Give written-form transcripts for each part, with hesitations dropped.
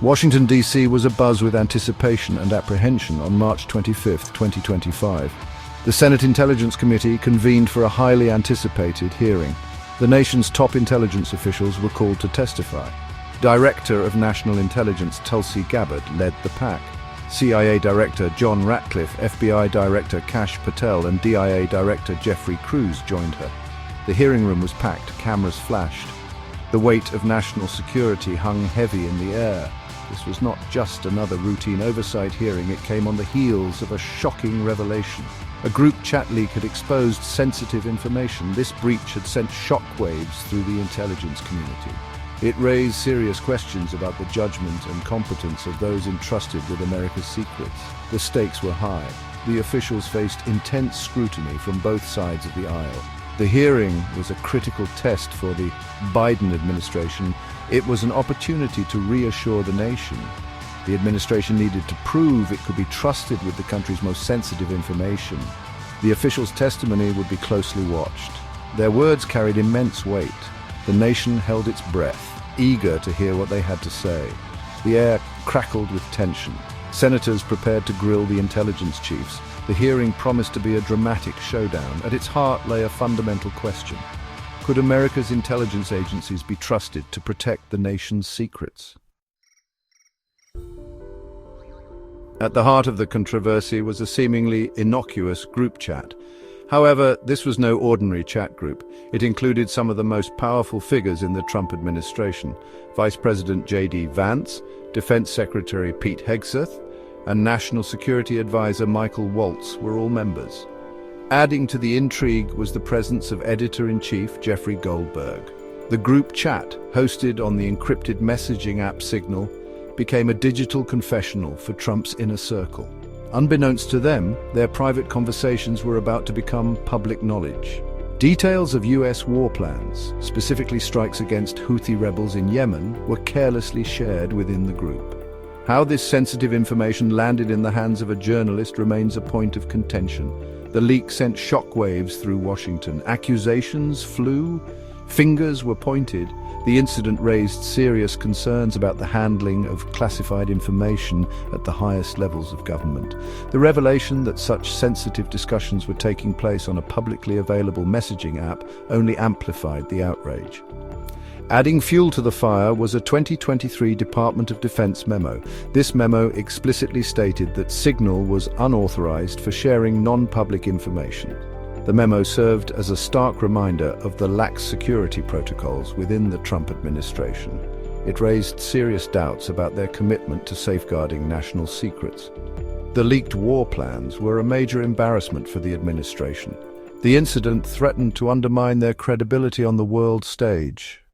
Washington, D.C. was abuzz with anticipation and apprehension on March 25, 2025. The Senate Intelligence Committee convened for a highly anticipated hearing. The nation's top intelligence officials were called to testify. Director of National Intelligence Tulsi Gabbard led the pack. CIA Director John Ratcliffe, FBI Director Kash Patel, and DIA Director Jeffrey Cruz joined her. The hearing room was packed, cameras flashed. The weight of national security hung heavy in the air. This was not just another routine oversight hearing, it came on the heels of a shocking revelation. A group chat leak had exposed sensitive information. This breach had sent shockwaves through the intelligence community. It raised serious questions about the judgment and competence of those entrusted with America's secrets. The stakes were high. The officials faced intense scrutiny from both sides of the aisle. The hearing was a critical test for the Biden administration. It was an opportunity to reassure the nation. The administration needed to prove it could be trusted with the country's most sensitive information. The officials' testimony would be closely watched. Their words carried immense weight. The nation held its breath, eager to hear what they had to say. The air crackled with tension. Senators prepared to grill the intelligence chiefs. The hearing promised to be a dramatic showdown. At its heart lay a fundamental question. Could America's intelligence agencies be trusted to protect the nation's secrets? At the heart of the controversy was a seemingly innocuous group chat. However, this was no ordinary chat group. It included some of the most powerful figures in the Trump administration. Vice President J.D. Vance, Defense Secretary Pete Hegseth, and National Security Advisor Michael Waltz were all members. Adding to the intrigue was the presence of Editor-in-Chief Jeffrey Goldberg. The group chat, hosted on the encrypted messaging app Signal, became a digital confessional for Trump's inner circle. Unbeknownst to them, their private conversations were about to become public knowledge. Details of U.S. war plans, specifically strikes against Houthi rebels in Yemen, were carelessly shared within the group. How this sensitive information landed in the hands of a journalist remains a point of contention. The leak sent shockwaves through Washington. Accusations flew, fingers were pointed. The incident raised serious concerns about the handling of classified information at the highest levels of government. The revelation that such sensitive discussions were taking place on a publicly available messaging app only amplified the outrage. Adding fuel to the fire was a 2023 Department of Defense memo. This memo explicitly stated that Signal was unauthorized for sharing non-public information. The memo served as a stark reminder of the lax security protocols within the Trump administration. It raised serious doubts about their commitment to safeguarding national secrets. The leaked war plans were a major embarrassment for the administration. The incident threatened to undermine their credibility on the world stage.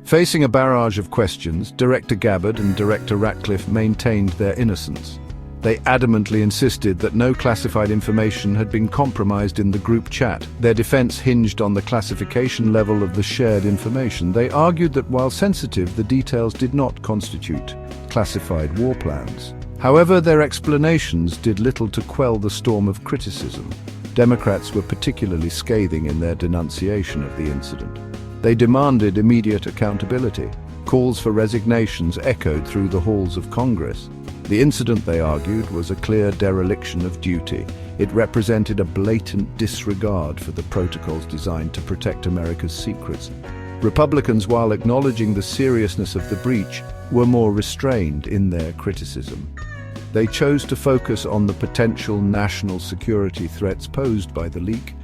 Facing a barrage of questions, Director Gabbard and Director Ratcliffe maintained their innocence. They adamantly insisted that no classified information had been compromised in the group chat. Their defense hinged on the classification level of the shared information. They argued that while sensitive, the details did not constitute classified war plans. However, their explanations did little to quell the storm of criticism. Democrats were particularly scathing in their denunciation of the incident. They demanded immediate accountability. Calls for resignations echoed through the halls of Congress. The incident, they argued, was a clear dereliction of duty. It represented a blatant disregard for the protocols designed to protect America's secrets. Republicans, while acknowledging the seriousness of the breach, were more restrained in their criticism. They chose to focus on the potential national security threats posed by the leak,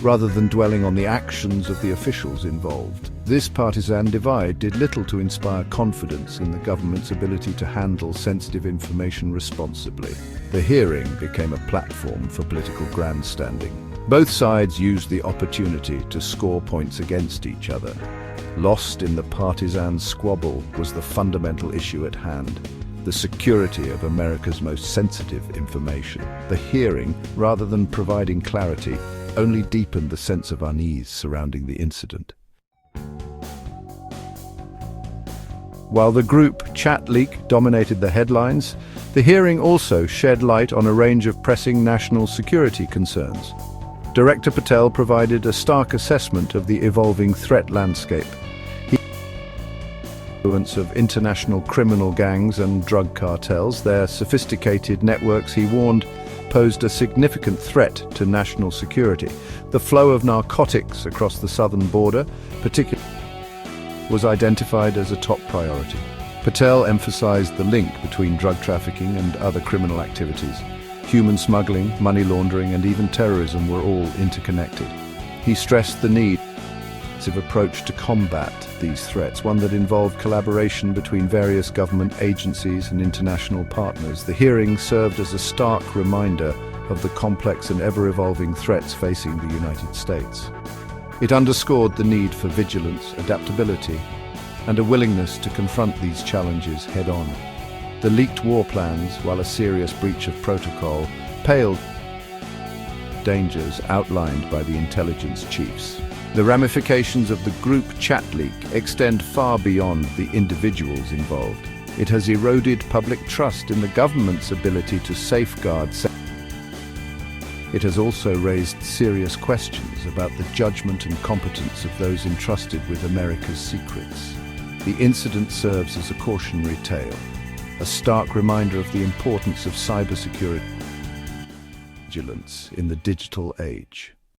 rather than dwelling on the actions of the officials involved. This partisan divide did little to inspire confidence in the government's ability to handle sensitive information responsibly. The hearing became a platform for political grandstanding. Both sides used the opportunity to score points against each other. Lost in the partisan squabble was the fundamental issue at hand: the security of America's most sensitive information. The hearing, rather than providing clarity, only deepened the sense of unease surrounding the incident. While the group chat leak dominated the headlines, the hearing also shed light on a range of pressing national security concerns. Director Patel provided a stark assessment of the evolving threat landscape. influence of international criminal gangs and drug cartels. Their sophisticated networks, he warned, posed a significant threat to national security. The flow of narcotics across the southern border, particularly, was identified as a top priority. Patel emphasized the link between drug trafficking and other criminal activities. Human smuggling, money laundering, and even terrorism were all interconnected. He stressed the need of approach to combat these threats, one that involved collaboration between various government agencies and international partners. The hearing served as a stark reminder of the complex and ever-evolving threats facing the United States. It underscored the need for vigilance, adaptability, and a willingness to confront these challenges head-on. The leaked war plans, while a serious breach of protocol, paled dangers outlined by the intelligence chiefs. The ramifications of the group chat leak extend far beyond the individuals involved. It has eroded public trust in the government's ability to safeguard. It has also raised serious questions about the judgment and competence of those entrusted with America's secrets. The incident serves as a cautionary tale, a stark reminder of the importance of cybersecurity vigilance in the digital age.